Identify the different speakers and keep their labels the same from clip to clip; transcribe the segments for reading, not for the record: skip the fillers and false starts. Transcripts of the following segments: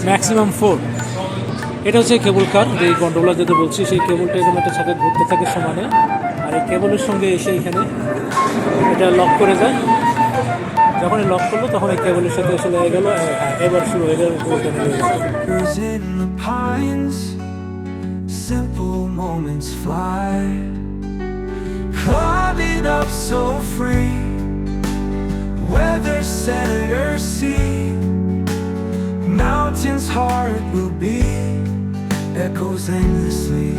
Speaker 1: Maximum 4। এটা হচ্ছে কেবল কার, যে গন্ডোলা যেটা বলছি সেই কেবলটা এরকম একটা সাথে ঘুরতে থাকে সমানে, আর এই কেবলের সঙ্গে এসে এখানে এটা লক করে যায়। যখন লক করলো তখন এই কেবলের সাথে এসে লেগে গেল। হ্যাঁ, এবার শুরু হয়ে গেল।
Speaker 2: Simple moments fly, climbing up so free. Weather set or sea, mountains heart will be, echoes endlessly.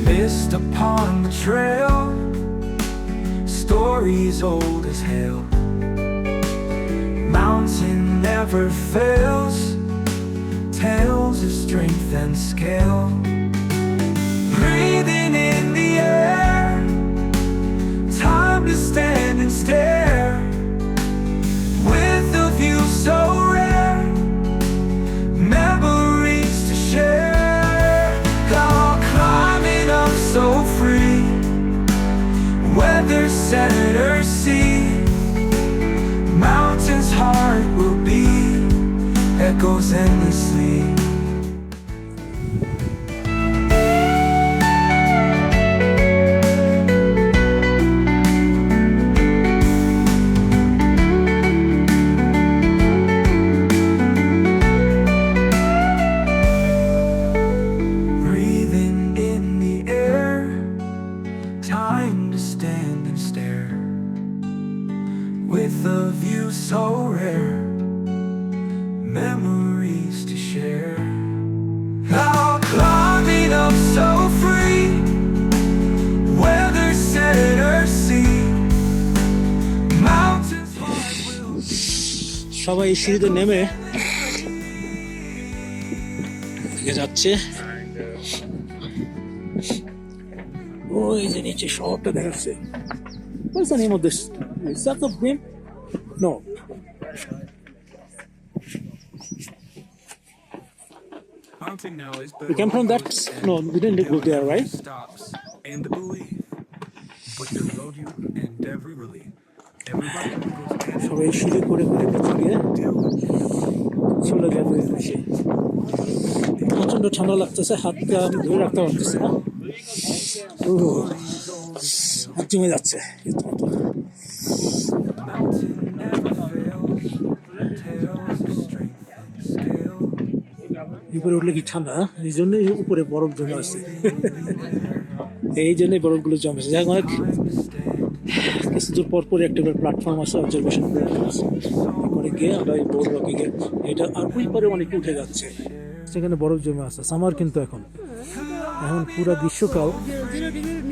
Speaker 2: Mist upon the trail, stories old as hell. Mountain never fails, tales of strength and skill. Breathing in the air, time to stand and stare. With a view so rare, memories to share. God climbing up so free, whether set or sea, mountains heart will be, echoes endlessly. Breathing in the air, time to stand and stare. With a view so rare, memories to share. Now climbing up so free, whether set or sea, mountains heart will be.
Speaker 1: সবাই এই সিঁড়িতে নেমে দিকে যাচ্ছে। ওই যে নিচে শহরটা দেখাচ্ছে। What's the name of this? Is that the name? No. We came from that. No, we didn't go there, right?
Speaker 2: Stops and the belief, but the road you and every relief. Everybody goes
Speaker 1: সবাই সিঁড়ি করে করে নিচে গিয়ে চলে যাবে এসে। প্রচন্ড ঠান্ডা লাগতেছে, হাতটা আমি ধরে রাখতে পারতেছি না। হাত জমে যাচ্ছে। উপরে উঠলে কি ঠান্ডা, এই জন্যই উপরে বরফ জমে আছে। এই জন্যই বরফগুলো জমেছে। যাই হোক, অনেক কিছু দূর পর পরে একটা প্ল্যাটফর্ম আছে, অবজারভেশন প্ল্যাটফর্ম আছে। এরপরে গিয়ে আমরা এই বোর্ড রকে গিয়ে এটা আর ওই পারে অনেক উঠে যাচ্ছে, সেখানে বরফ জমে আছে। সামার কিন্তু এখন পুরো গ্রীষ্মকাল,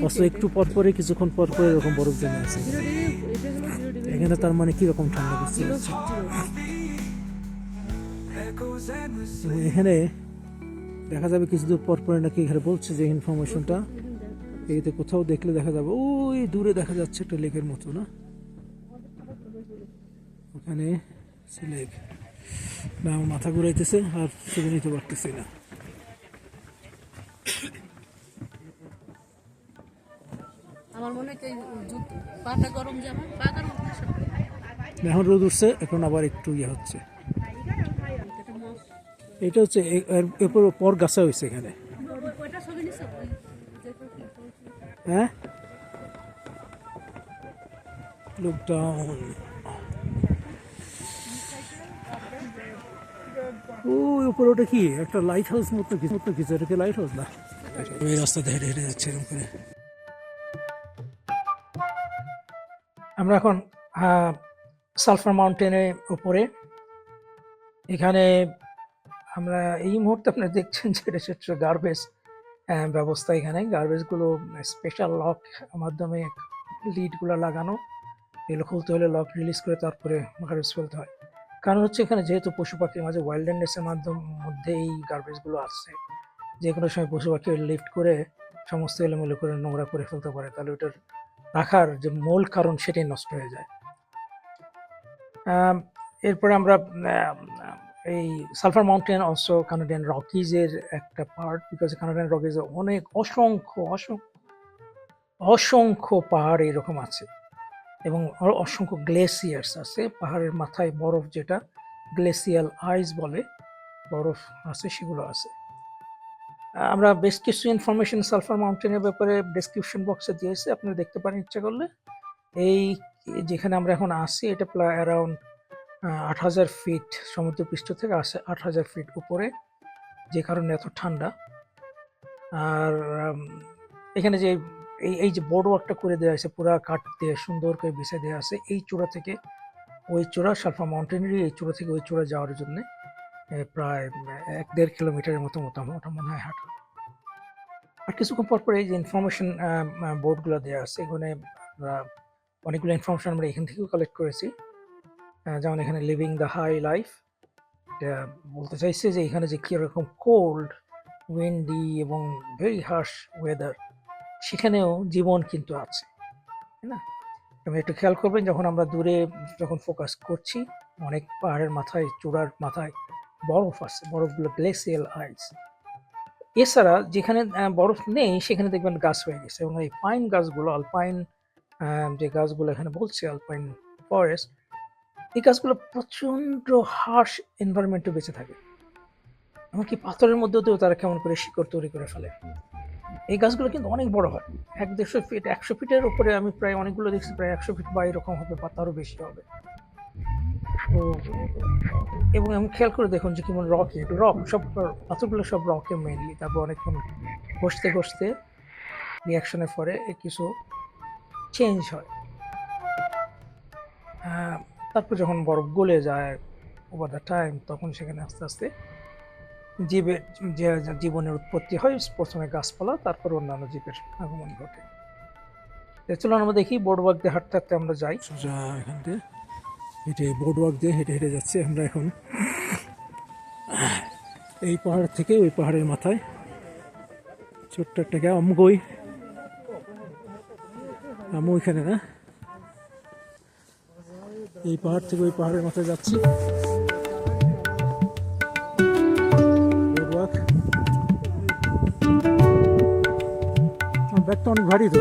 Speaker 1: অথচ একটু পর পরে কিছুক্ষণ পর পরে এরকম বরফ জমে আছে এখানে। তার মানে কিরকম ঠান্ডা করছে। এখানে দেখা যাবে কিছু দূর পর পরে নাকি, এখানে বলছে যে ইনফরমেশনটা এতে কোথাও দেখলে দেখা যাবে ওই দূরে দেখা যাচ্ছে একটা লেকের মতো, না ওখানে লেক। না, আমার মাথা ঘুরাইতেছে আর ছবি নিতে পারতেছি না।
Speaker 3: আমার মনে হয় পাটা গরম যেমন পা গরম।
Speaker 1: এখন রোদ উঠছে, এখন আবার একটু ইয়ে হচ্ছে। এটা হচ্ছে এরপর পর গাছা হয়েছে এখানে। হ্যাঁ, লকডাউন। ওই উপরে ওটা কি একটা লাইট হাউস মতো কিছু, এটা কি লাইট হাউস না? ওই রাস্তা হেঁটে হেঁটে যাচ্ছে এরকম করে। আমরা এখন সালফার মাউন্টেনের উপরে। এখানে আমরা এই মুহূর্তে আপনারা দেখছেন যে এটা হচ্ছে গার্বেজ ব্যবস্থা। এখানে গার্বেজগুলো স্পেশাল লক মাধ্যমে লিডগুলো লাগানো, এগুলো খুলতে হলে লক রিলিজ করে তারপরে গার্বেজ ফেলতে হয়। কারণ হচ্ছে এখানে যেহেতু পশু পাখির মাঝে ওয়াইল্ডনেসের মধ্যে এই গার্বেজগুলো আসছে, যে কোনো সময় পশু পাখি লিফট করে সমস্ত এলোমেলো করে নোংরা করে ফেলতে পারে, তাহলে ওটার রাখার যে মূল কারণ সেটাই নষ্ট হয়ে যায়। এরপরে আমরা এই সালফার মাউন্টেন অলসো কানাডিয়ান রকিজের একটা পার্ট, বিকজ কানাডিয়ান রকিজে অনেক অসংখ্য পাহাড় এরকম আছে এবং অসংখ্য গ্লেসিয়ার্স আছে। পাহাড়ের মাথায় বরফ যেটা গ্লেসিয়াল আইস বলে, বরফ আছে, সেগুলো আছে। আমরা বেশ কিছু ইনফরমেশন সালফার মাউন্টেনের ব্যাপারে ডেসক্রিপশন বক্সে দিয়েছি, আপনারা দেখতে পারেন ইচ্ছা করলে। এই যেখানে আমরা এখন আছি এটা প্রায় অ্যারাউন্ড ৮,০০০ ফিট সমুদ্রপৃষ্ঠ থেকে ৮,০০০ ফিট উপরে, যে কারণে এত ঠান্ডা। আর এখানে যে এই যে বোর্ড ওয়ার্কটা করে দেওয়া আছে, পুরা কাঠ দিয়ে সুন্দর করে বিছিয়ে দেওয়া আছে, এই চূড়া থেকে ওই চূড়া, সালফার মাউন্টেনেরই এই চূড়া থেকে ওই চূড়া যাওয়ার জন্য প্রায় ১-১.৫ কিলোমিটারের মতো মোটামুটি মনে হয় হাঁটা। আর কিছুক্ষণ পর পর এই যে ইনফরমেশন বোর্ডগুলো দেওয়া আছে, এখানে আমরা অনেকগুলো ইনফরমেশন আমরা এখান থেকেও কালেক্ট করেছি। যেমন এখানে লিভিং দ্য হাই লাইফ, এটা বলতে চাইছে যে এখানে যে কীরকম কোল্ড, উইন্ডি এবং ভেরি হার্শ ওয়েদার, সেখানেও জীবন কিন্তু আছে, তাই না? এবং একটু খেয়াল করবেন, যখন আমরা দূরে যখন ফোকাস করছি, অনেক পাহাড়ের মাথায়, চূড়ার মাথায় বরফ আছে, বরফগুলো গ্লেসিয়াল আইস। এছাড়া যেখানে বরফ নেই সেখানে দেখবেন গাছ হয়ে গেছে, এবং এই পাইন গাছগুলো, আলপাইন যে গাছগুলো এখানে বলছে, আলপাইন ফরেস্ট, এই গাছগুলো প্রচন্ড হার্শ এনভায়রনমেন্টে বেঁচে থাকে। এমনকি পাথরের মধ্যেও তারা কেমন করে শিকড় তৈরি করে ফেলে। এই গাছগুলো কিন্তু অনেক বড় হয়, ১-১৫০ ফিট, ১০০ ফিটের উপরে আমি প্রায় অনেকগুলো দেখছি, প্রায় ১০০ ফিট বা এরকম হবে, বা তারও বেশি হবে। তো এবং আমি খেয়াল করে দেখুন যে কেমন রক সব পাথরগুলো সব রকে মেনলি। তারপর অনেকক্ষণ ঘষতে ঘষতে রিয়াকশনের পরে কিছু চেঞ্জ হয়। তারপর যখন বরফ গলে যায় ওভার দ্য টাইম, তখন সেখানে আস্তে আস্তে জীবনের উৎপত্তি হয়। প্রথমে গাছপালা, তারপর অন্যান্য জীবের আগমন ঘটে। চলুন আমরা দেখি, বোর্ড ওয়ার্ক দিয়ে হাঁটতে হাঁটতে আমরা যাই। এখান থেকে হেঁটে বোর্ড ওয়ার্ক দিয়ে হেঁটে হেঁটে যাচ্ছি আমরা এখন এই পাহাড় থেকে ওই পাহাড়ের মাথায় ছোট্ট একটা গ্রাম, আমু এখানে না, এই পাহাড় থেকে ওই পাহাড়ের মাথায় যাচ্ছি। ব্যাগটা অনেক ভারী তো।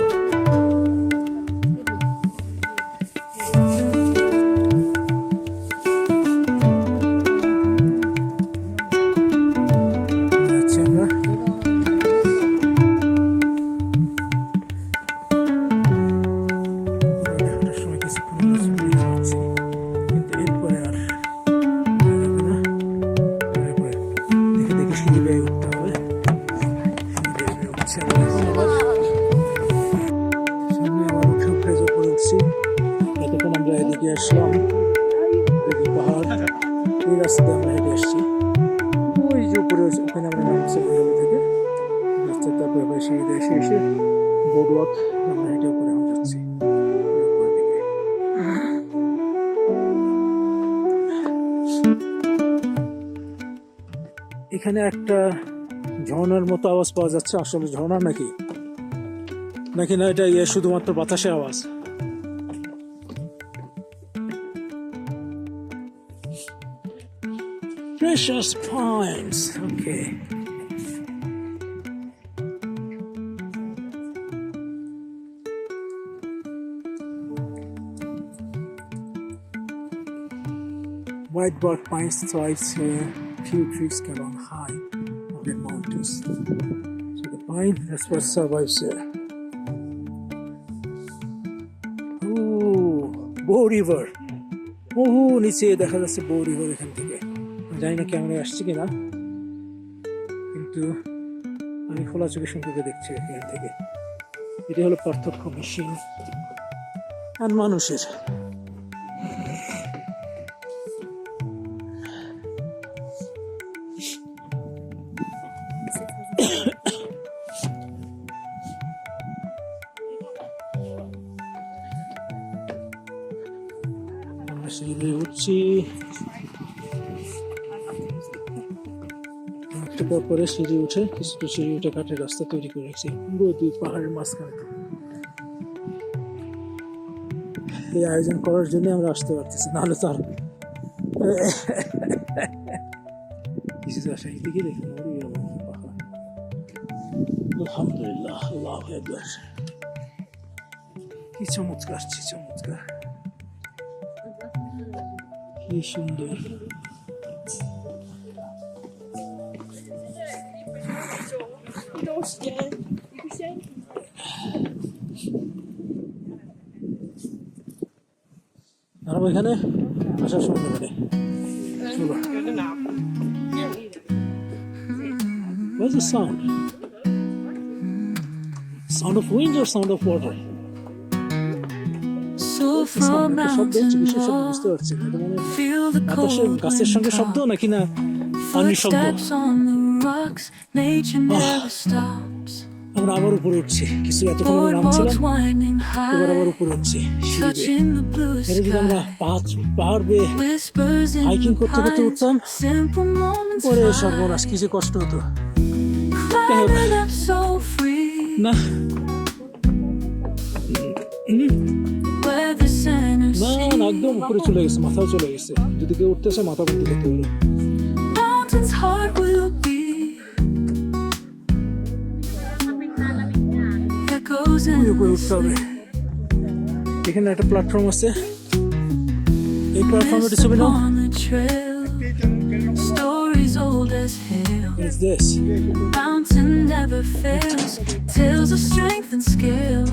Speaker 1: এতক্ষণ আমরা এদিকে আসলাম, পাহাড়, এই রাস্তা দিয়ে আমরা হেঁটে আসছি, ওই যে উপরে ওখানে আমরা নামছি থেকে রাস্তা, তারপরে সিঁড়িতে এসে এসে বোর্ড ওয়াক আমরা হেঁটে উপরে এখন যাচ্ছি। এখানে একটা ঝর্ণার মতো আওয়াজ পাওয়া যাচ্ছে, আসলে ঝর্ণা নাকি নাকি না এটা শুধুমাত্র বাতাসের আওয়াজ। Precious pines, okay. White bark pines thrives here. Few trees can run high on the mountains. So the pine, that's what survives here. Oh, Bow River. নিচে দেখা যাচ্ছে বৌ রিভার এখান থেকে। জানি না ক্যামেরায় আসছে কিনা, কিন্তু আমি খোলা চোখের সম্পর্কে দেখছি এখান থেকে। এটি হলো পার্থক্য মেশিন আর মানুষের। সিঁড়ি উঠছি, পরে সিঁড়ি উঠে কিছু সিঁড়ি উঠে কাঠের রাস্তা তৈরি করে রেখেছি দুই পাহাড়ের মাঝখানে। এই আয়োজন করার জন্য আমরা আসতে পারতেছি, নাহলে তো আর কিছু আসা এদিকে দেখুন পাহাড়। আলহামদুলিল্লাহ, আল্লাহু আকবার, কি চমৎকার, কি চমৎকার, কি সুন্দর। আর ওইখানে আসার সময় মানে চলো What's the sound? Sound of wind or sound of water?
Speaker 2: So from
Speaker 1: শব্দ হচ্ছে বিশেষ শব্দ
Speaker 2: mountain
Speaker 1: বুঝতে পারছি না। এটা মানে
Speaker 2: feel the
Speaker 1: বাতাসের
Speaker 2: cold
Speaker 1: গাছের
Speaker 2: wind
Speaker 1: সঙ্গে শব্দ
Speaker 2: come.
Speaker 1: নাকি না পানির শব্দ?
Speaker 2: Footsteps on the rocks, nature never stops.
Speaker 1: আমরা আবার উপরে উঠছি, কিছু এতক্ষণ আমরা নামছিলাম,
Speaker 2: Boardwalks winding
Speaker 1: এবার আবার
Speaker 2: high,
Speaker 1: উপরে উঠছি সিঁড়ি বেয়ে।
Speaker 2: touching the blue
Speaker 1: এটা যদি আমরা
Speaker 2: sky.
Speaker 1: পাহাড় বেয়ে
Speaker 2: Whispers in
Speaker 1: হাইকিং
Speaker 2: the
Speaker 1: করতে করতে
Speaker 2: pines,
Speaker 1: উঠতাম,
Speaker 2: simple moments
Speaker 1: ওরে
Speaker 2: fly.
Speaker 1: সর্বনাশ কি যে কষ্ট হতো।
Speaker 2: Climbing up so free,
Speaker 1: না
Speaker 2: where the center
Speaker 1: না না, একদম উপরে চলে গেছে, মাথাও চলে গেছে। যদি কেউ উঠতেছে মাথা বন্ধ করতে হলো।
Speaker 2: mountains heart will be. Echoes
Speaker 1: ওই উপরে
Speaker 2: in
Speaker 1: উঠতে হবে। এখানে একটা প্ল্যাটফর্ম আছে, এই প্ল্যাটফর্মে ছবি নাও।
Speaker 2: on the trail, stories old as hell.
Speaker 1: What's this?
Speaker 2: Mountain never fails, tales of strength and skill.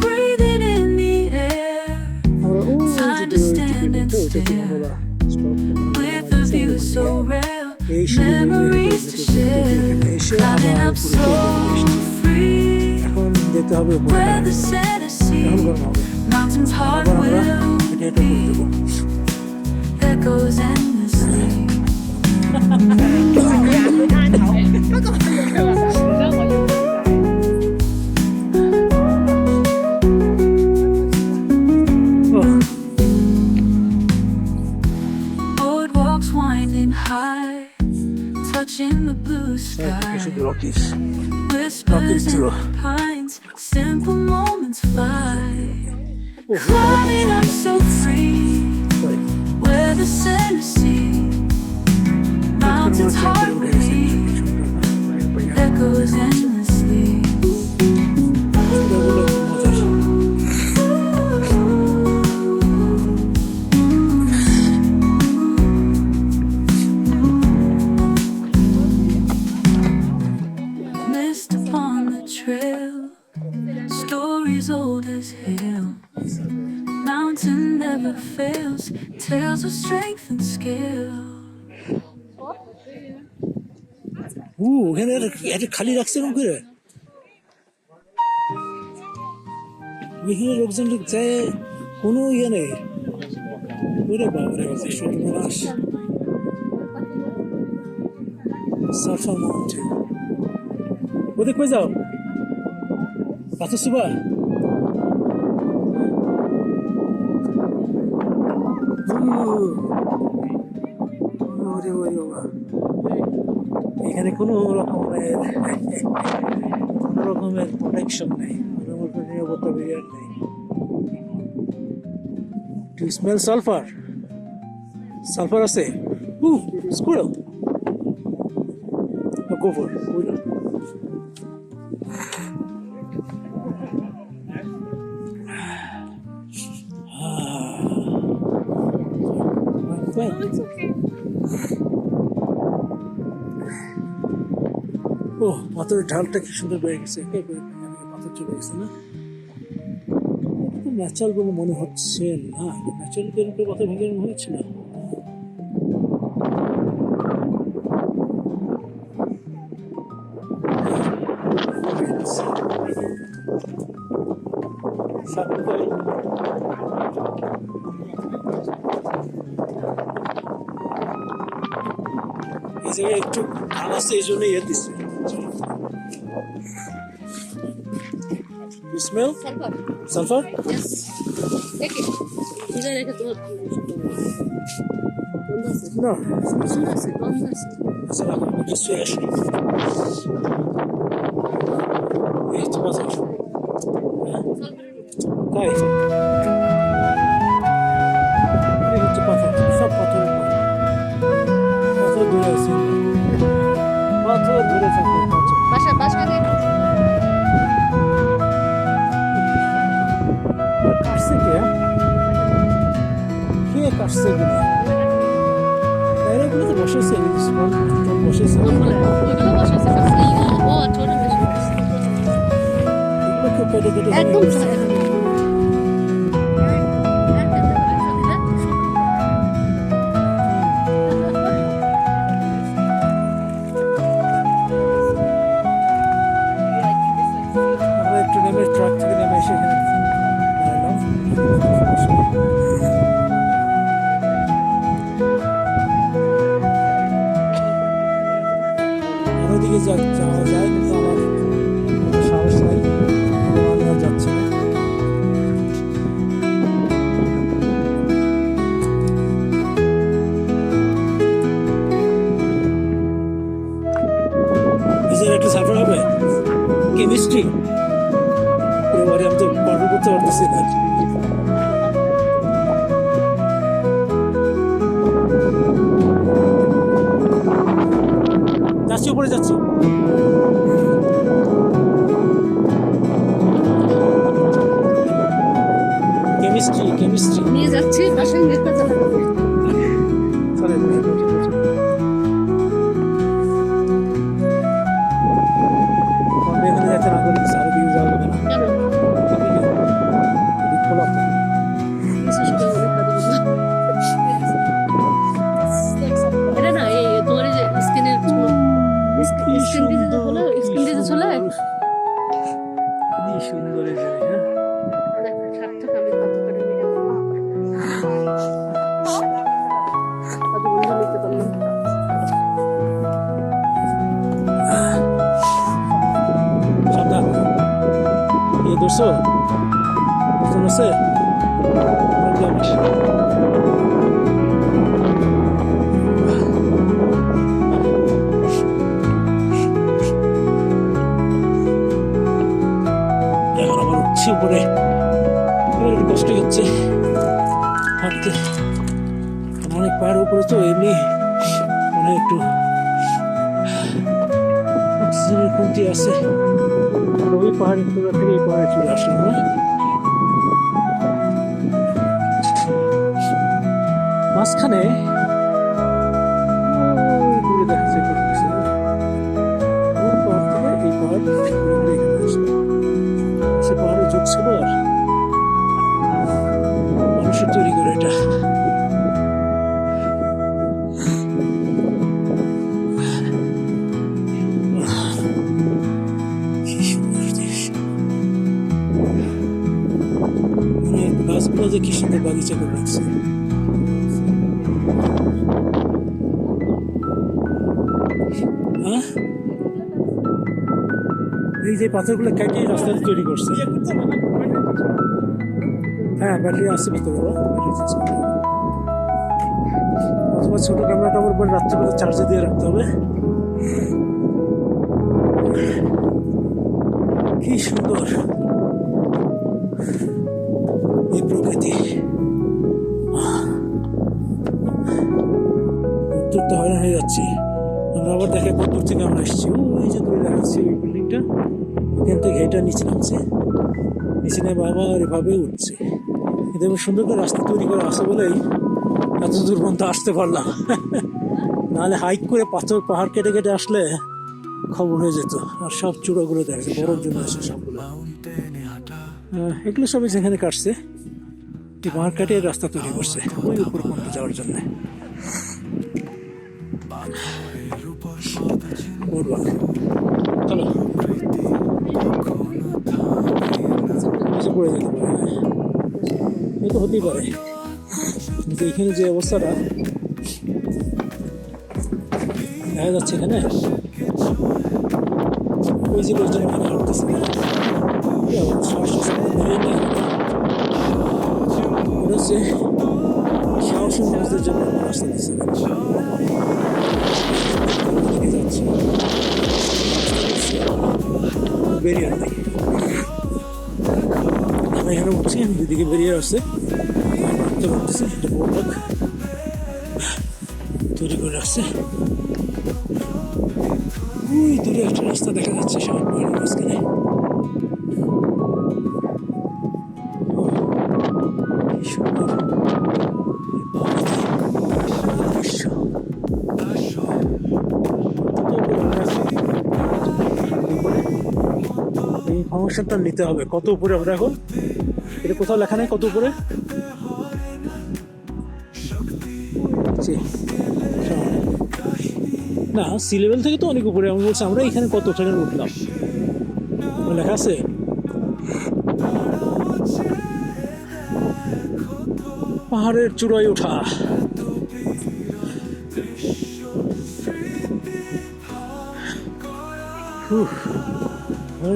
Speaker 2: Breathing in the air,
Speaker 1: আমরা ওই
Speaker 2: time to stand and stare. With a view so rare,
Speaker 1: এই সিঁড়ি বেয়ে
Speaker 2: memories to share.
Speaker 1: এসে
Speaker 2: Climbing
Speaker 1: আবার
Speaker 2: up
Speaker 1: উপরে
Speaker 2: so
Speaker 1: চলে আসছি।
Speaker 2: free,
Speaker 1: এখন যেতে হবে উপরে,
Speaker 2: where the center
Speaker 1: এখন
Speaker 2: sea,
Speaker 1: গরম হবে।
Speaker 2: mountains heart
Speaker 1: আবার আমরা
Speaker 2: will
Speaker 1: হেঁটে হেঁটে উপরে যাবো।
Speaker 2: be. Echoes endlessly.
Speaker 1: Oh,
Speaker 2: Boardwalks winding high, touching the blue
Speaker 1: চারদিকে
Speaker 2: sky.
Speaker 1: শুধু রকিস।
Speaker 2: Whispers in
Speaker 1: through.
Speaker 2: the pines, simple moments fly.
Speaker 1: Oh,
Speaker 2: Climbing up so free,
Speaker 1: sorry।
Speaker 2: where the center sea, mountains heart will beat, echoes endlessly. Mist upon the trail, stories old as hell. Mountain never fails, tales of strength and skill.
Speaker 1: ওখানে একটা খালি রাখছে এরকম করে, এখানে লোকজন যায়, কোনো ইয়ে নেই। ওরে বাবারে বাবা, সর্বনাশ। সালফার মাউন্টেন, ওদের কই যাও? পাথর সুবা ওরে ওরে বাবা, এখানে কোনো রকমের প্রোটেকশন নেই, কোনো রকমের নিরাপত্তা বিরিয়ার নেই। Do you smell sulphur? Sulphur আছে? Squirrel, go for it. Well,
Speaker 3: It's okay.
Speaker 1: ও পাথরের ঢালটা কি সুন্দর বেড়ে গেছে, একেবারে পাথর চলে গেছে না? ন্যাচারাল বলে মনে হচ্ছে না, ন্যাচারাল কেরকম পাথর ভেঙে মনে হচ্ছে না। এই জায়গায় একটু ঢাল আছে, এই জন্য ইয়ে দিচ্ছে। You smell
Speaker 3: Sulfur.
Speaker 1: sulfur?
Speaker 3: Yes. দেখি নিজে রেখে তোমার বন্ধ আছে
Speaker 1: No.
Speaker 3: বন্ধ আছে বন্ধ আছে
Speaker 1: আচ্ছা রাখো, একটু শুয়ে আসি। এই তো পাথর। হ্যাঁ, তাই এই হচ্ছে পাথর, সব পাথরের পাথর। পাথর ধরে আছে, পাথর ধরে থাকে পাথর।
Speaker 3: বাসা দিয়ে
Speaker 1: কাটছে কে? কে কাটছে এগুলো? এগুলো তো বসেছে, বসেছে
Speaker 3: কোনগুলো? ওইগুলো বসেছে। ও আচ্ছা, ওটা বেশি বসেছে।
Speaker 1: এগুলো কেউ কেটে কেটে
Speaker 3: একদম
Speaker 1: ভেঙে
Speaker 3: ছোট,
Speaker 1: গেছে।
Speaker 3: একদম।
Speaker 1: আমরা একটু নেমে ট্রাক থেকে নেমে এসে এখানে দাঁড়ালাম। আর ওদিকে যাওয়া যায় কিন্তু আমার কোনো সাহস নাই, আমি আর যাচ্ছি না। নিজের একটা সাফার হবে কেমিস্ট্রি, এবারে আমি তো পারবো করতে পারতেছি না। যাচ্ছি, উপরে যাচ্ছি। কেমিস্ট্রি কেমিস্ট্রি
Speaker 3: নিয়ে যাচ্ছি পাশে নেটটা চালাবো।
Speaker 1: চলে এখানে যাচ্ছে না করে আরো দিকে যাওয়া যাবে না।
Speaker 3: কেন?
Speaker 1: এদিক খোলা তো।
Speaker 3: এটা না এই তোমার এই যে স্ক্রিনের স্ক্রিন দিতে হলো, স্ক্রিন দিতে চলে
Speaker 1: কি সুন্দর এই জায়গা, হ্যাঁ?
Speaker 3: সার্থক আমি কত করে নিয়ে কত বন্ধু নিতে পারলাম।
Speaker 1: সাবধান, এ দোষো ওজন আছে এখন আবার উঠছি উপরে, এবার একটু কষ্ট হচ্ছে হাঁটতে, অনেক পাহাড়ের উপরে তো এমনি মানে একটু অক্সিজেনের কমতি আছে। আর ওই পাহাড়ের চূড়া থেকে এই পাহাড়ে চলে আসলাম না। মাঝখানে ওই দূরে দেখা যায় করতেছে, ওই পাহাড় থেকে এই পাহাড় ঘুরে ঘুরে এখানে আসলাম। সে পাহাড়ে যোগ ছিল আর মানুষের তৈরি করে এটা। কি সুন্দর দেশ, মানে গাছগুলো যে কি সুন্দর বাগিচা করে রাখছে। হ্যাঁ, এই যে পাথরগুলো কেটে রাস্তাটা তৈরি করছে। হ্যাঁ, ব্যাটারি আছে ভিতরে, অথবা ছোট ক্যামেরাটা আমার উপর রাত্রেবেলা চার্জে দিয়ে রাখতে হবে। কি সুন্দর এই প্রকৃতি, উত্তর তো হয়রান হয়ে যাচ্ছি। আমরা আবার দেখে কত দূর থেকে আমরা এসেছি, ওই যে দূরে দেখাচ্ছি ওই বিল্ডিংটা, ওখান থেকে এটা নিচে নামছে, নিচে নেমে আবার এভাবে উঠছে। কিন্তু আমি সুন্দর করে রাস্তা তৈরি করে আসে বলেই এত দূর পর্যন্ত আসতে পারলাম, নাহলে হাইক করে পাহাড় কেটে কেটে আসলে খবর হয়ে যেত। আর সব চূড়াগুলো দেখছে বরফ জন্য আছে সবগুলো, এগুলো সবই যেখানে কাটছে এই পাহাড় কাটে রাস্তা তৈরি করছে ওই উপর পর্যন্ত যাওয়ার জন্য। চলো নিচে পড়ে যেতে পারে, এই তো হতেই পারে। কিন্তু এখানে যে অবস্থাটা দেখা যাচ্ছে এখানে, ওই যে লোকজন এখানে হাঁটতেছে, ওটা হচ্ছে সাহসী মানুষদের জন্য রাস্তা দিচ্ছে। যাচ্ছে বেরিয়ার নেই, আমরা এখানে উঠছি, দুদিকে বেরিয়ে আসছে, হাঁটতে পারতেছি, একটা বড় লোক তৈরি করে রাখছে। ওই দূরে একটা রাস্তা দেখা যাচ্ছে সব পাহাড়ের মাঝখানে। কি সুন্দর দৃশ্য।
Speaker 4: ইনফরমেশনটা নিতে হবে কত উপরে আমরা এখন। এটা কোথাও লেখা নেই কত উপরে। জি। না সি লেভেল থেকে তো অনেক উপরে। আমি বলছি আমরা এখানে কত সেকেন্ড উঠলাম লেখা আছে। পাহাড়ের চূড়ায় ওঠা।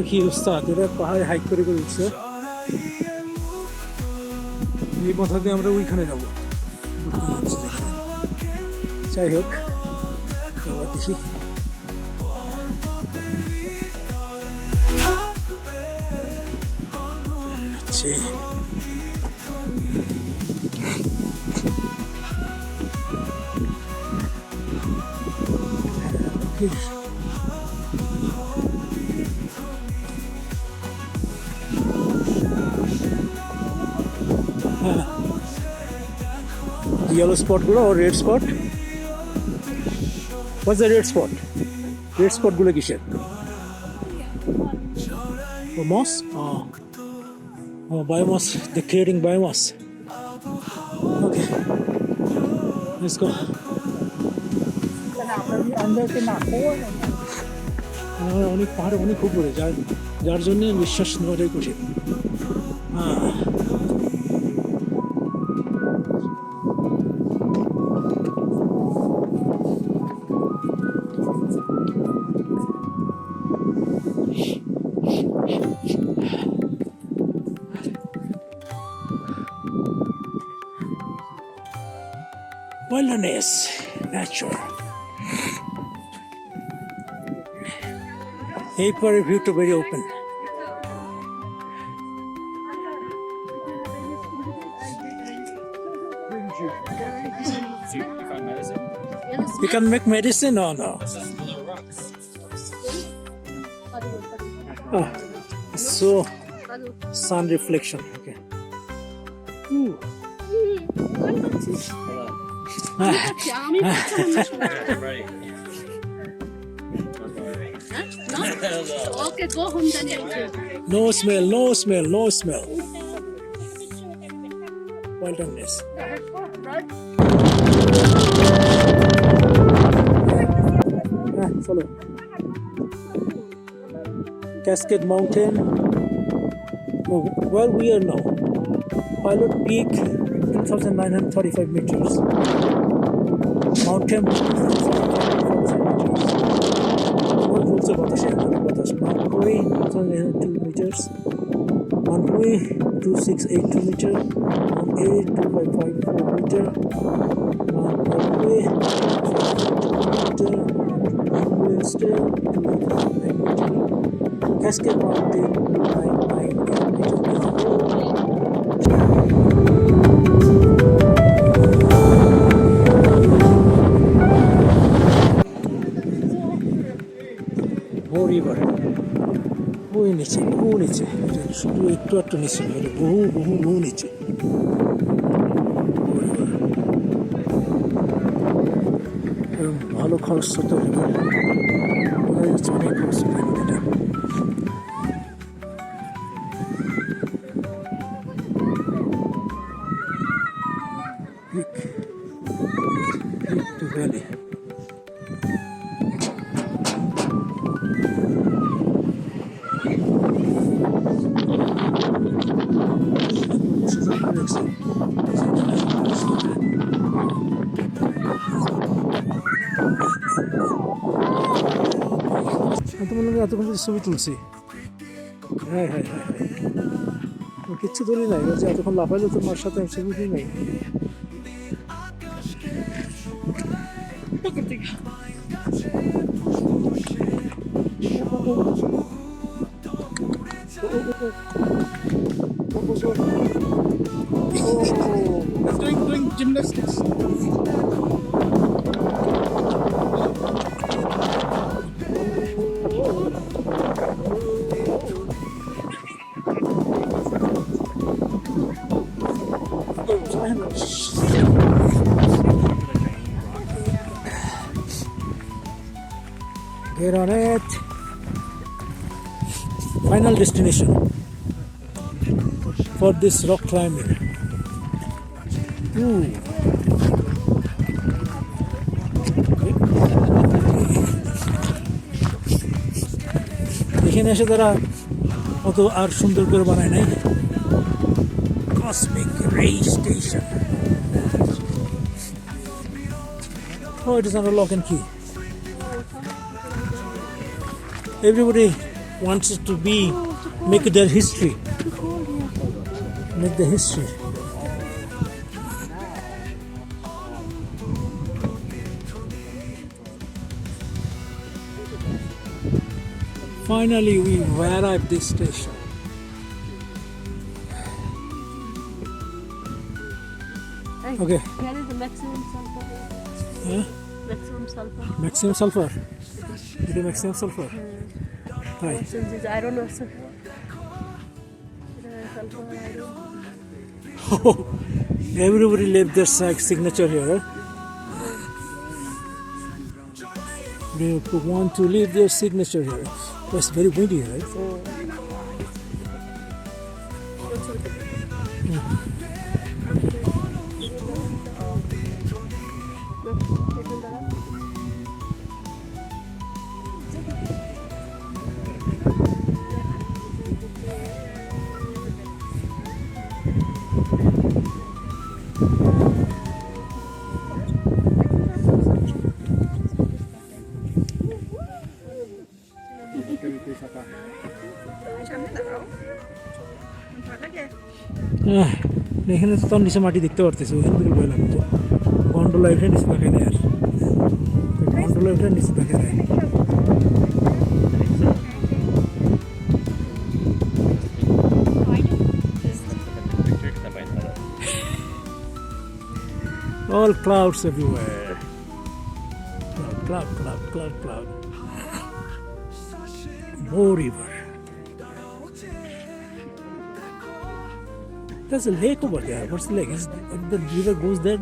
Speaker 4: কি উস্তাদ, এরা পাহাড়ে হাইক করে করে উঠছে। এই পথা দিয়ে আমরা ওইখানে যাবো। যাই হোক দেখি। Yellow spot গুলো or red spot? What's the red spot? Red spot গুলো কিসের? Oh, moss? Oh, biomass. They're creating biomass. Okay, let's go. অনেক পাহাড়ে অনেক উপরে, যার জন্য বিশ্বাস নেওয়াটাই কঠিন। Wilderness, nature. এই পরে ভিউটা very open. You can make medicine or no? Oh, so sun reflection. Okay.
Speaker 3: Okay, go home then.
Speaker 4: No smell, no smell, no smell. Wilderness. Follow. Cascade Mountain. Oh, where we are now. Pilot Peak, 2,935 meters. Mountain, 2,945 meters. Also Mount Koi, 2,902 meters. Mount Koi, 2,682 meters. Mount A, 2,554 meters. Mount Koi, 2,552 meters. Mount Winston, 2,859 meters. Cascade Mountain, 2,998 meters. River ওই নিচে, বহু নিচে, শুধু একটু নিচে, বহু বহু বহু নিচে। ভালো খরচ হতো রিভার, অনেক খরচ এটা। To valley. এতক্ষণ ছবি তুলছি। হ্যাঁ, কিচ্ছু তুলি নাই, যে এতক্ষণ লাফাইলো তোমার সাথে আমি ছবি তুলি নাই। Doing gymnastics. Get on it. final destination for this rock climbing. Ooh. এখানে এসে তারা অত আর সুন্দর করে বানায় নাই কসমিক রে station Oh, it is under lock and key. Everybody wants it to be make their history. Make the history. Finally, we arrived this station. Okay.
Speaker 3: Here is the maximum sulfur.
Speaker 4: Huh?
Speaker 3: Maximum sulfur.
Speaker 4: Maximum sulfur. It is maximum sulfur. Right.
Speaker 3: Since it's iron also. Sulfur iron.
Speaker 4: Oh, everybody left their signature here. Right? They want to leave their signature here. Oh, it's very windy, right? এখানে তো নিচে মাটি দেখতে পারতেছি ওখান থেকে ভয় লাগতো গন্ডোলা এখানে নিচে থাকে না আর গন্ডোলা এখানে নিচে থাকে না all clouds everywhere cloud more river. There's a lake over there. What's the lake? Is the river goes there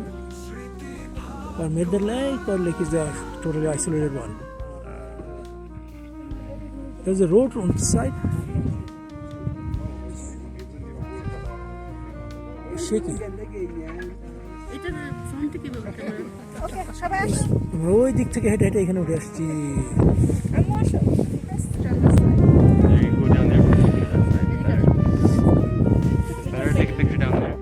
Speaker 4: or made the lake or lake is a totally isolated one? There's a road on the side. Shaky.
Speaker 3: এটা phone থেকে ব্যবহার করে
Speaker 4: আমরা ওই দিক থেকে হেঁটে হেঁটে এখানে উঠে আসছি
Speaker 5: Go down there. It's better to take a picture down there.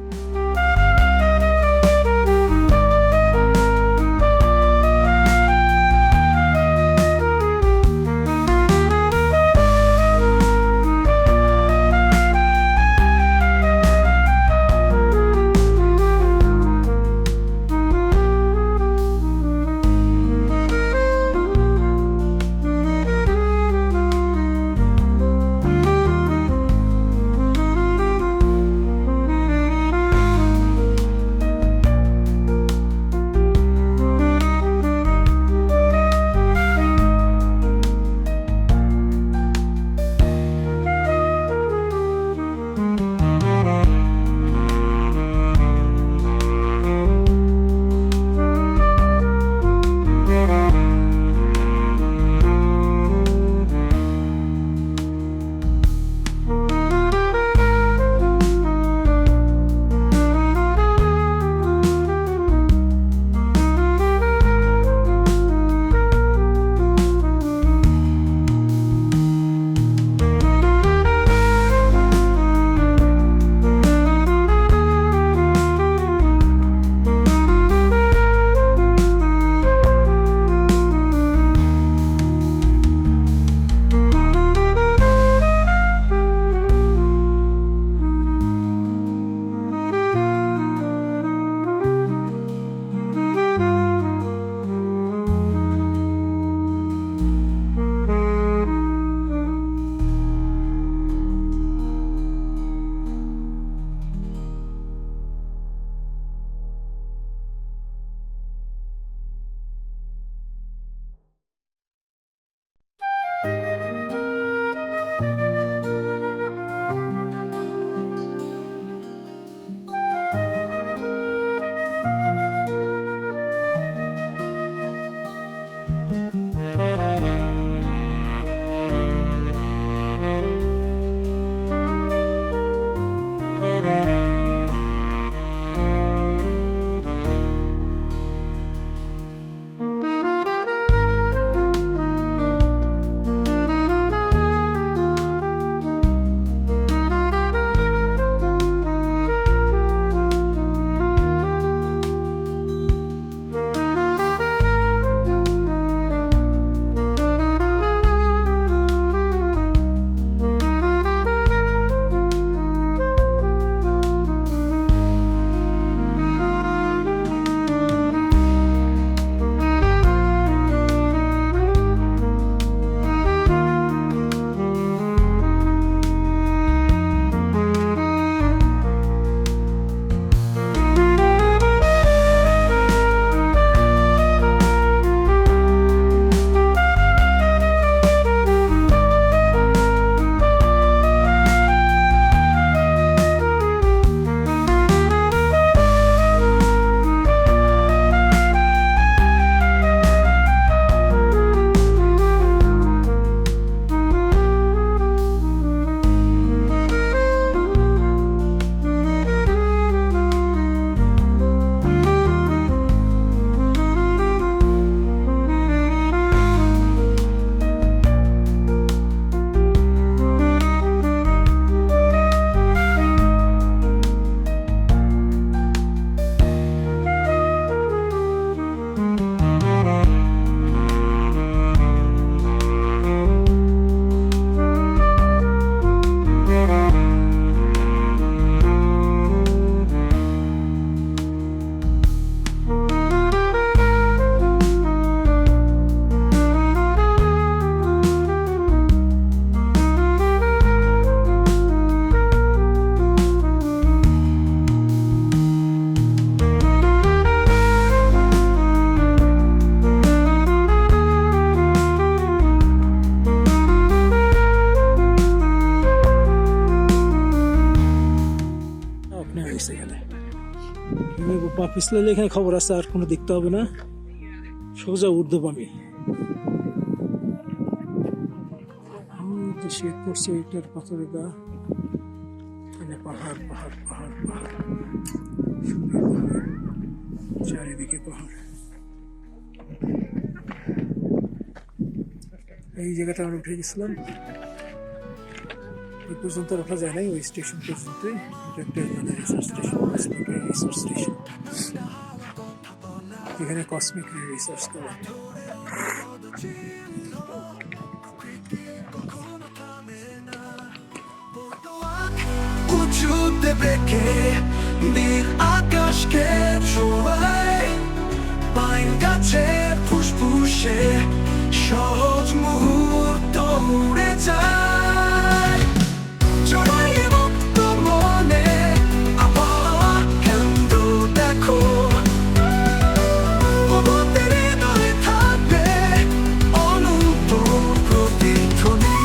Speaker 4: পা পিছলে এখানে খবর আছে, আর কোনো দেখতে হবে না, সোজা ঊর্ধ্বগামী। যে শেড পড়ছে এটার পাথরে গা, এখানে পাহাড় পাহাড় পাহাড় পাহাড়, সুন্দর পাহাড়, চারিদিকে পাহাড়। এই জায়গাটা আমরা উঠে গেছিলাম, ওই পর্যন্ত ওঠা যায় নাই, ওই স্টেশন পর্যন্তই। এটা একটা মানে research station, cosmic research station, এখানে কসমিক রিসার্চ করে।
Speaker 2: উঁচুতে বেঁকে নীল আকাশকে ছোঁয়ায়, পাইন গাছে ফুসফুসে সহজ মুহূর্ত উড়ে যায়। জড়াইয়ে মুক্ত মনে আবহাওয়া কেন্দ্র দেখো, ভবতের হৃদয়ে থাকবে অনন্ত প্রতিধ্বনি।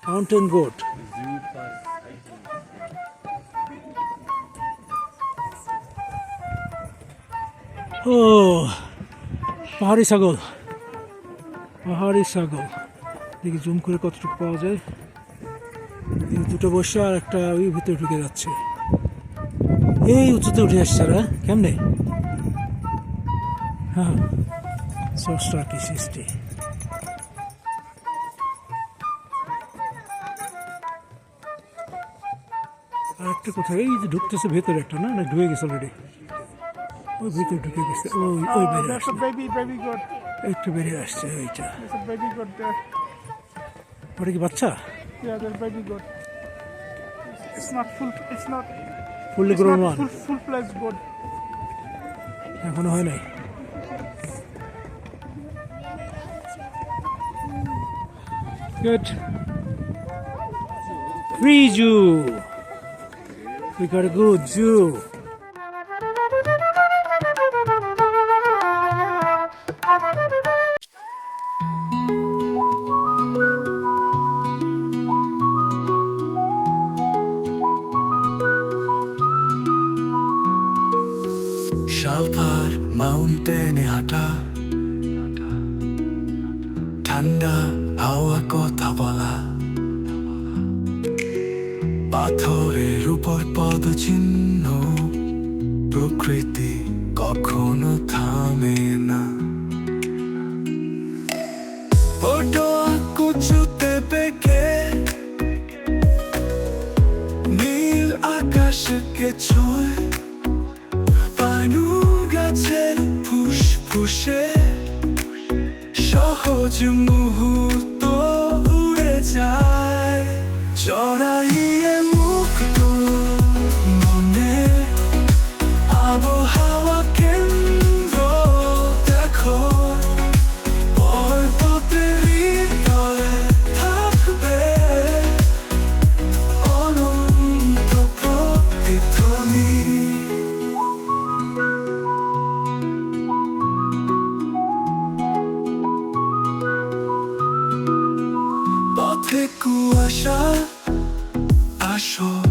Speaker 4: Mountain goat. ও পাহাড়ি ছাগল, পাহাড়ি ছাগল। দেখি জুম করে কতটুকু পাওয়া যায়। এই দুটো বসে আর একটা ওই ভিতরে ঢুকে যাচ্ছে। এই উঁচুতে উঠে আসছে না কেমনে? হ্যাঁ, সস্তা কি সৃষ্টি। আর একটা কোথায় এই যে ঢুকতেছে ভেতরে একটা, না না ঢুকে গেছে অলরেডি। ওই ভিতরে ঢুকে গেছে, ওই ওই বেরিয়ে
Speaker 6: There's a
Speaker 4: আসছে,
Speaker 6: baby goat.
Speaker 4: একটু বেরিয়ে আসছে ওইটা।
Speaker 6: There's a baby goat there.
Speaker 4: ওটা কি বাচ্চা?
Speaker 6: Yeah, there's baby goat. It's not full. It's not.
Speaker 4: Fully
Speaker 6: It's
Speaker 4: grown
Speaker 6: not
Speaker 4: one
Speaker 6: full-fledged goat.
Speaker 4: এখনো হয় নাই। Good. Free zoo. We got a good zoo.
Speaker 2: শালপার মাউন্টেনে হাঁটা, ঠান্ডা হাওয়া কথা বলা, পাথরের উপর পদচিহ্ন, প্রকৃতি কখনো থামে না। ফটো কুচুতে বেঁকে নীল আকাশকে ছুঁয়ে, পানু গাছের ফুসফুসে সহজ মুহূর্ত উড়ে যায়, চড়াইয়ে মুক্ত মনে আবহাওয়া কেন্দ্র দেখো, পর্বতের হৃদয়ে থাকবে অনন্ত প্রতিধ্বনি। পথে কুয়াশা আসর,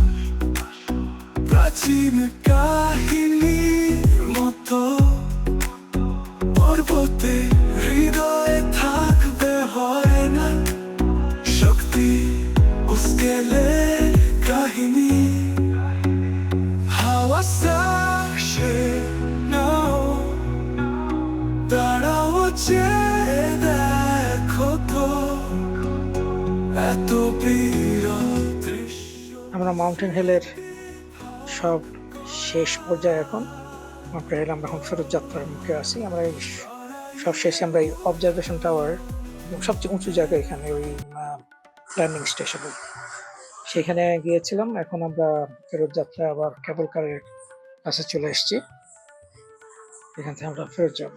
Speaker 2: প্রাচীন কাহিনীর মতো, পর্বতে হৃদয়ে থাকবে হয় না শক্তি উস্কেলে কাহিনী। হাওয়া সাক্ষী নাও, দাঁড়াও চেয়ে দেখো তো, এত বিরল দৃশ্য।
Speaker 1: আমরা মাউন্টেন হিলের সব শেষ পর্যায়ে এখন। মাউন্টেন হিল আমরা এখন ফেরত যাত্রার মুখে আছি। আমরা এই সব শেষে আমরা এই অবজারভেশন টাওয়ার এবং সবচেয়ে উঁচু জায়গা এখানে ওই ল্যান্ডিং স্টেশনে সেখানে গিয়েছিলাম। এখন আমরা ফেরত যাত্রা আবার কেবল কারের কাছে চলে এসেছি। এখান থেকে আমরা ফেরত যাব।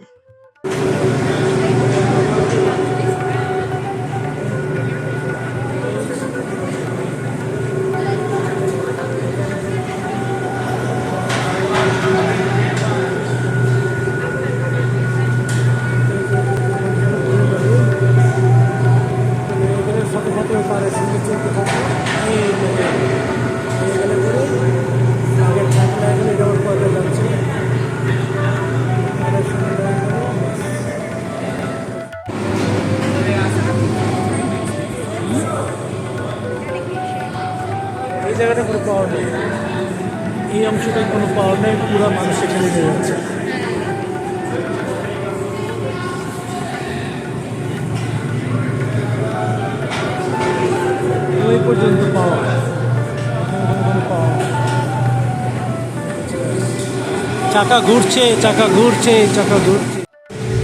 Speaker 1: এই জায়গাটা কোনো পাওয়ার নেই, এই অংশটায় কোনো পাওয়ার নেই, পুরো মানুষ এখানে নিয়ে যাচ্ছে। ওই পর্যন্ত পাওয়া, কোনো পাওয়া। চাকা ঘুরছে, চাকা ঘুরছে, চাকা ঘুরছে।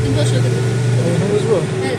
Speaker 3: কিন্তু আসলে
Speaker 1: বুঝবো
Speaker 3: হ্যাঁ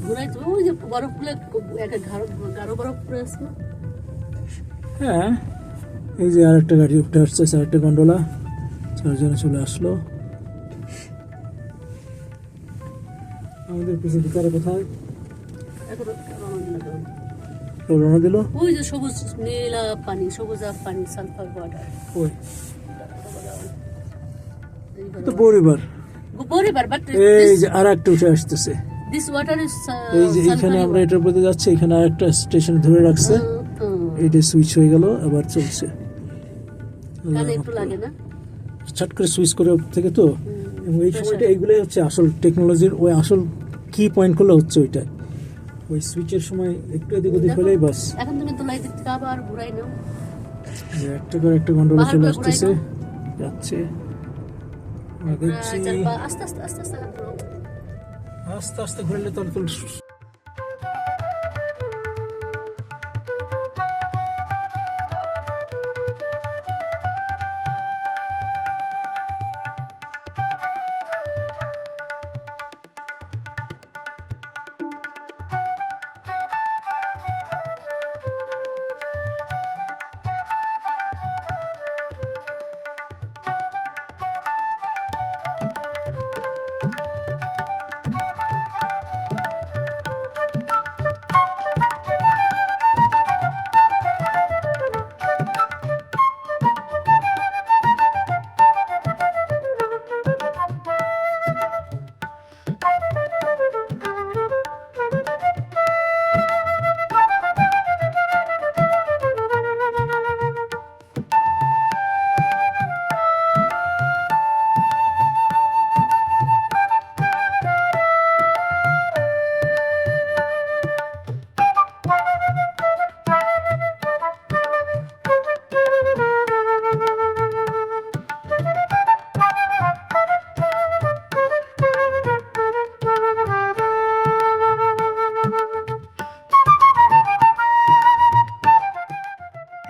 Speaker 3: ঘুরাই তো ওই যে বরফগুলো একটা গাঢ় বরফ পড়ে আছে না?
Speaker 4: হ্যাঁ, এই যে আরেকটা গাড়ি উঠে আসছে, আরেকটা গন্ডোলা, চারজনে চলে আসলো। আমাদের পিছনে তারা কোথায়
Speaker 3: এখন রওনা দিলাম।
Speaker 4: রওনা দিল?
Speaker 3: ওই যে সবুজ নীলা পানি, সবুজ আর পানি, সালফার ওয়াটার।
Speaker 4: ওই তো বরিবার।
Speaker 3: বরিবার, বাট
Speaker 4: এই যে আর একটা উঠে আসতেছে।
Speaker 3: দিস ওয়াটার ইজ
Speaker 4: এই যে এখানে আমরা এটার প্রতি যাচ্ছি, এখানে আরেকটা স্টেশন ধরে রাখছে, এইটা সুইচ হয়ে গেল, আবার চলছে।
Speaker 3: কানে একটু লাগে না?
Speaker 4: ছাট করে সুইচ করে থেকে তো, এবং এই সময়টা এইগুলোই হচ্ছে আসল টেকনোলজির, ওই আসল কি পয়েন্ট করলে হচ্ছে ওইটা, ওই সুইচের সময় একটু এদিক ওদিক হলেই বাস।
Speaker 3: এখন তুমি তোলাই দিক থেকে আবার ঘুরাই নাও।
Speaker 4: যে একটা করে একটা গন্ডোলা চলে
Speaker 3: পাহাড়গুলো
Speaker 4: আসতেছে,
Speaker 3: ঘুরাই
Speaker 4: যাচ্ছে। আমরা দেখছি
Speaker 3: আস্তে আস্তে আস্তে আস্তে ঘুরাও।
Speaker 4: আস্তে আস্তে ঘুরলে তো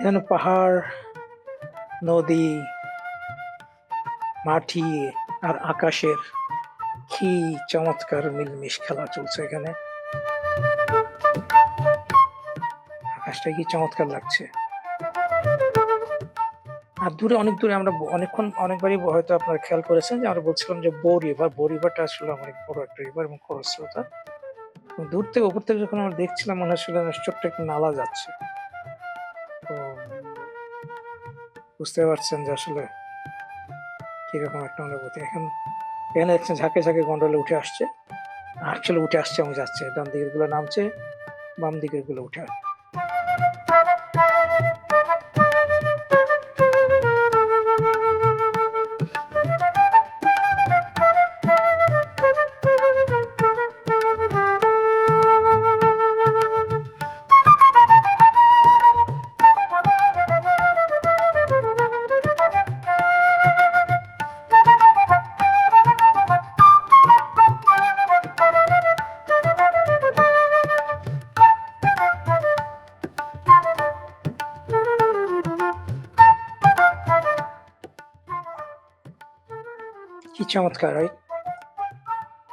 Speaker 1: যেন পাহাড়, নদী, মাটি আর আকাশের কি চমৎকার মিলমিশ খেলা চলছে এখানে। আকাশটা কি চমৎকার লাগছে। আর দূরে, অনেক দূরে আমরা অনেকবারই হয়তো আপনারা খেয়াল করেছেন যে আমরা বলছিলাম যে রিভারটা আসলে অনেক বড় একটা রিভার এবং খরস্রোতা। দূর থেকে উপর থেকে যখন আমরা দেখছিলাম মনে হচ্ছিল ছোট্ট একটা নালা যাচ্ছে। তো বুঝতে পারছেন যে আসলে কিরকম একটা অনুভূতি। এখানে দেখছেন ঝাঁকে ঝাঁকে গন্ডোলা উঠে আসছে, অ্যাকচুয়ালি উঠে আসছে এবং যাচ্ছে। ডান দিকের গুলো নামছে, বাম দিকের গুলো উঠে আসছে। কি চমৎকার!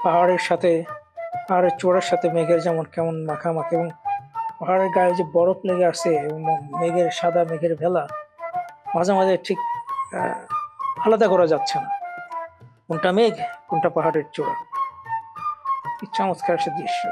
Speaker 1: পাহাড়ের চূড়ার সাথে মেঘের যেমন কেমন মাখামাখি, এবং পাহাড়ের গায়ে যে বরফ লেগে আছে এবং সাদা মেঘের ভেলা, মাঝে মাঝে ঠিক আলাদা করা যাচ্ছে না কোনটা মেঘ কোনটা পাহাড়ের চূড়া। কি চমৎকার সে দৃশ্য!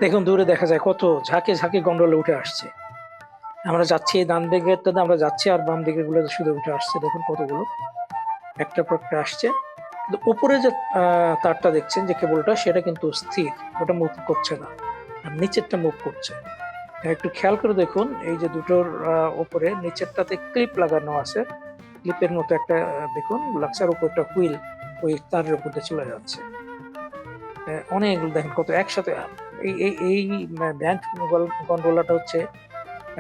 Speaker 1: দেখুন দূরে দেখা যায় কত ঝাঁকে ঝাঁকে গন্ডোলা উঠে আসছে। আমরা যাচ্ছি ডান দিকেরটাতে আমরা যাচ্ছি, আর বাম দিকের গুলো শুধু উঠে আসছে। দেখুন কতগুলো একটা পর একটা আসছে। কিন্তু উপরে যে তারটা দেখছেন যে কেবলটা, সেটা কিন্তু স্থির, ওটা মুভ করছে না, আর নিচেরটা মুভ করছে। একটু খেয়াল করে দেখুন, এই যে দুটোর উপরে নিচেরটাতে ক্লিপ লাগানো আছে, ক্লিপের মতো একটা দেখুন লাক্সার উপরটা হুইল ওই তারের উপর দিয়ে চলে যাচ্ছে। অনেকগুলো দেখেন কত একসাথে। এই এই এই ব্যান্ড গন্ডোলাটা হচ্ছে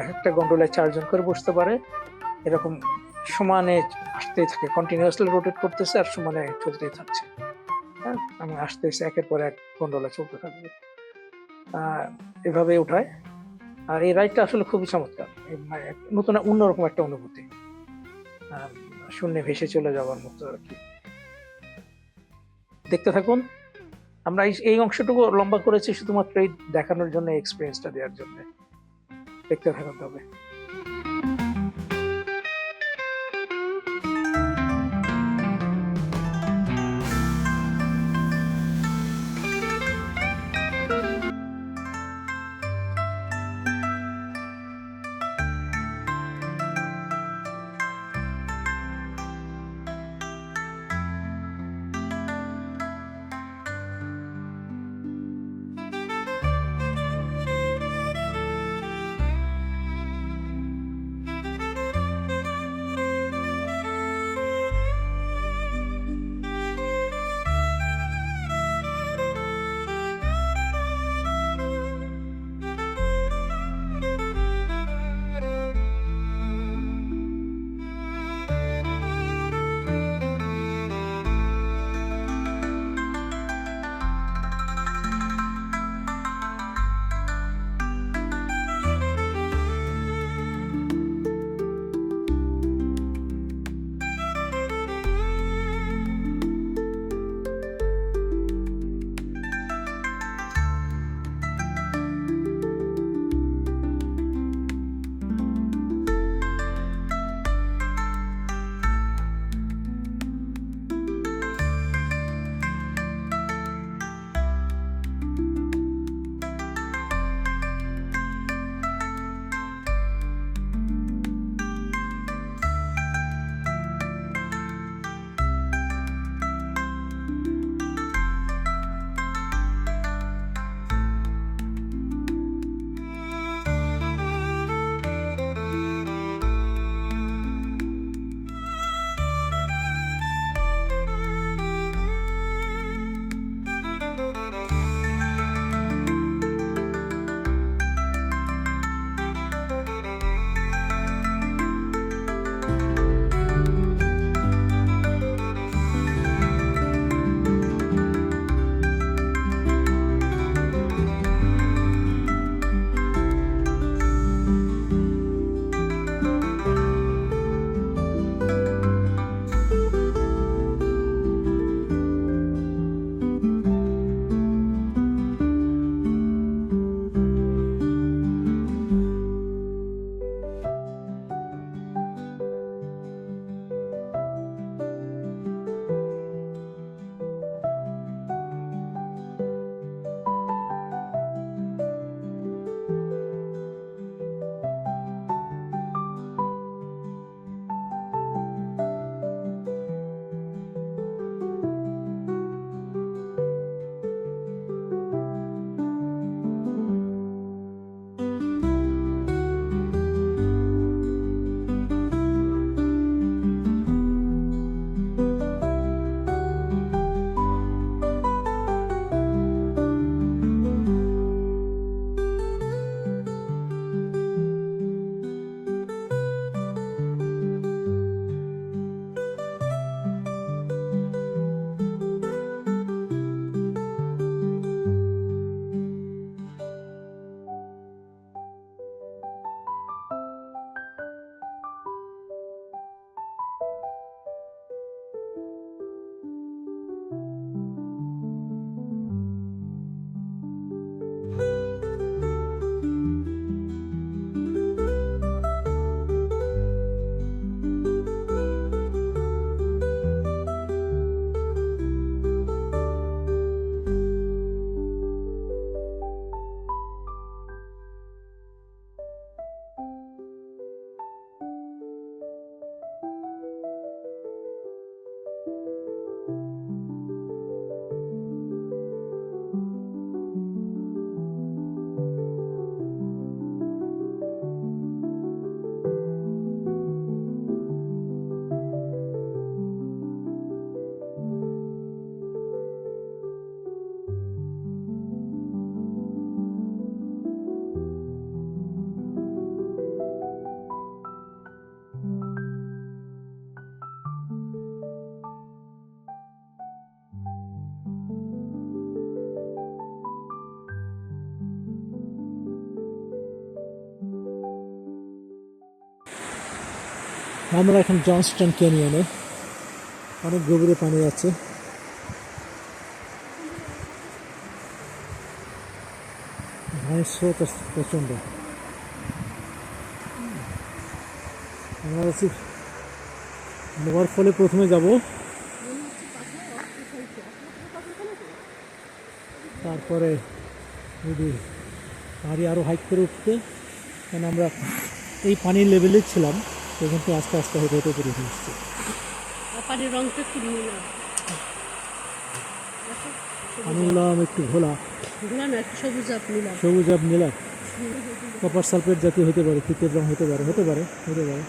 Speaker 1: এক একটা গন্ডোলায় 4 জন করে বসতে পারে। এরকম সমানে আসতেই থাকে, কন্টিনিউয়াসলি রোটেট করতেছে আর সমানে চলতেই থাকছে। হ্যাঁ, আমি আসতেছে একের পর এক গন্ডোলা চলতে থাকবে। এভাবে উঠায়। আর এই রাইডটা আসলে খুবই চমৎকার, নতুন অন্যরকম একটা অনুভূতি, শূন্যে ভেসে চলে যাওয়ার মতো আর কি। দেখতে থাকুন। আমরা এই অংশটুকু লম্বা করেছি শুধুমাত্র এই দেখানোর জন্য, এক্সপিরিয়েন্সটা দেওয়ার জন্য। দেখতে থাকুন তবে।
Speaker 4: আমরা এখন জনস্টন ক্যানিয়নে, অনেক গভীরে পানি যাচ্ছে। পানির স্রোত আসছে প্রচণ্ড। আমরা আছি নেওয়ার ফলে প্রথমে যাব, তারপরে যদি পাহাড়ি আরও হাইক করে উঠতে, কারণ আমরা এই পানির লেভেলে ছিলাম, সেখান থেকে আস্তে আস্তে হেঁটে হেঁটে বেরিয়ে এসেছি।
Speaker 3: আর পানির রংটা একটু নীল,
Speaker 4: আমি বললাম একটু ঘোলা,
Speaker 3: ঘোলা না একটু সবুজ আপ নিলাম।
Speaker 4: সবুজ আব নীলা, কপার সালফেট জাতীয় হতে পারে, ফিতের রং হতে পারে, হতে পারে, হতে পারে।